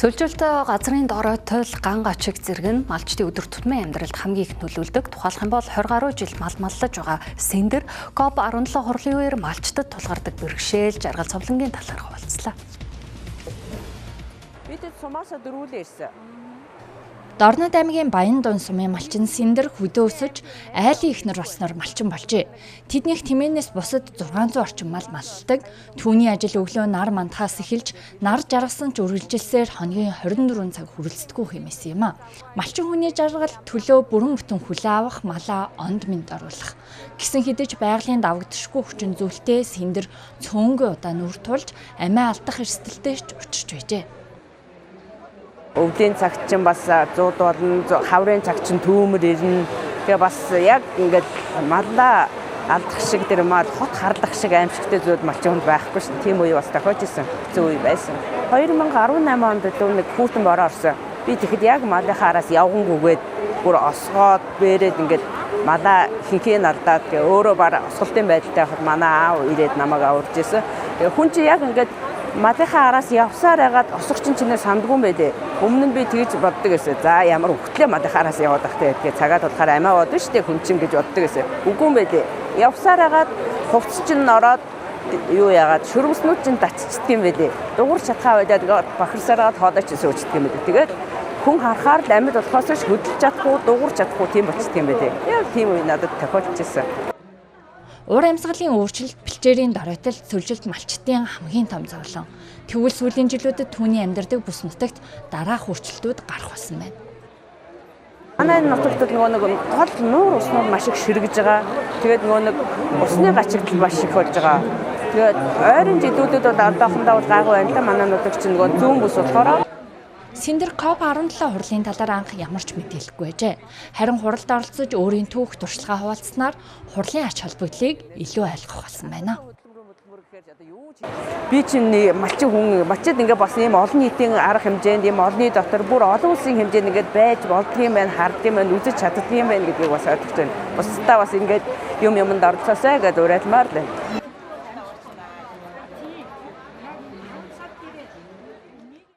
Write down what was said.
Цөлжилт газрын дорой ган гачиг зэрэг нь малчдын өдөр тутмын амьдралд хамгийн их нөлөөлдөг. Тухайлх юм бол 20 гаруй жил маллаж байгаа Сэндэр COP17 хурлын үеэр малчдад тулгардаг бэрхшээл, жаргал цовлонгийн талаар хуваалцлаа. Бид сумаасаа дөрвөлээ ирсэн. Дорнод аймгийн Баян-Дуун сумын малчин Сэндэр хөдөө өсөж айлын ихнэр болсноор малчин болжээ. Тэднийх тэмээнээс бусад 600 орчим мал маллдаг. Түүний ажил өглөө нар мандахаас эхэлж нар жаргасан ч үргэлжилсээр хоногийн 24 цаг хүрэлцдэггүй хэмээсэн юм а. Малчин хүний жаргал төлөө бүрэн бүтэн хүлээ авах, малаа онд минь оруулах. Гэсэн хэдиж байгалийн давагдшгүй хүчин зүйлтэй Сэндэр цөөнгөө удаа нүр тулж амиа алдах эрсдэлтэй ч учирч байжээ. Өвлийн цагт чинь бас 100 болно, хаврын цагт чинь төөмөр ирнэ. Тэгээ бас яг ингээд маллаа алдах шиг тэр мал хот харлах шиг аимшигтэй зүйл малчин хүнд байхгүй шин. Тийм үе бас тохиож исэн. Хэцүү үе байсан. 2018 онд нэг хүүтэн бороо орсон. Би тэгэхэд яг малынхаа араас явгангүйгээд бүр осгоод бэрээд ингээд малаа хинхээ алдаад гээ өөрөө бараа осголтын байдалтай хахад манай аав ирээд намайг аварж исэн. Тэгээ хүн чи яг ингээд малынхаа араас явсаар байгаад осгоч чинээ сандгүй юм байдэ. Өмнө нь би тэгж боддог гэсэн. За ямар хөвтлээ малынхаа араас яваад тахтай гэдгээ цагаад болохоор амиа бодно штэ хүн чин гэж боддог гэсэн. Үгүй юм байдэ. Явсаар байгаад хувцс чинь ороод юу яагаад шүрмснүүд чинь датчихдаг юм байдэ. Дугуйр чадхаа байдаад бахарсараад хоодооч сөөчдөг юм байдэ. Тэгээд хүн харахаар л амьд болохоос ш хөдөлж чадахгүй, дугуйр чадахгүй тийм болчихдөг юм байдэ. Яг тийм үе надад тохиолдчихсэн. Уур амьсгалын өөрчлөлт бэлчээрийн доройтол цөлжилт малчдын хамгийн том зовлон. Тэгвэл сүүлийн жилүүдэд түүний амьдардаг бүс нутагт дараах өөрчлөлтүүд гарах болсон байна. Манай нутагтад нөгөө нэг гол нуур уснууд маш их ширгэж байгаа. Тэгээд нөгөө нэг усны гачигдал маш их болж байгаа. Тэгээд ойрын жилүүдэд бол одоохондоо бол гайгүй байна л да. Манай нутаг чинь нөгөө зүүн бүс болохоор Сэндэр COP17 хурлын талаар анх ямар ч мэдээлэлгүй байжээ. Харин хуралд оролцож өөрийн түүх туршлагаа хуваалцсанаар хурлын ач холбогдлыг илүү ойлгох болсон байна. Би чинь малчин хүн малчид ингээ бас ийм олон нийтийн арга хэмжээнд ийм олонний дотор бүр олон улсын хэмжээнд ингээд байж болдго юм байна, харддаг юм байна, үзэж чаддаг юм байна гэдгийг бас ойлгож байна. Бусдаа бас ингээд юмд оролцоосай гэдээ уриалмаар байна.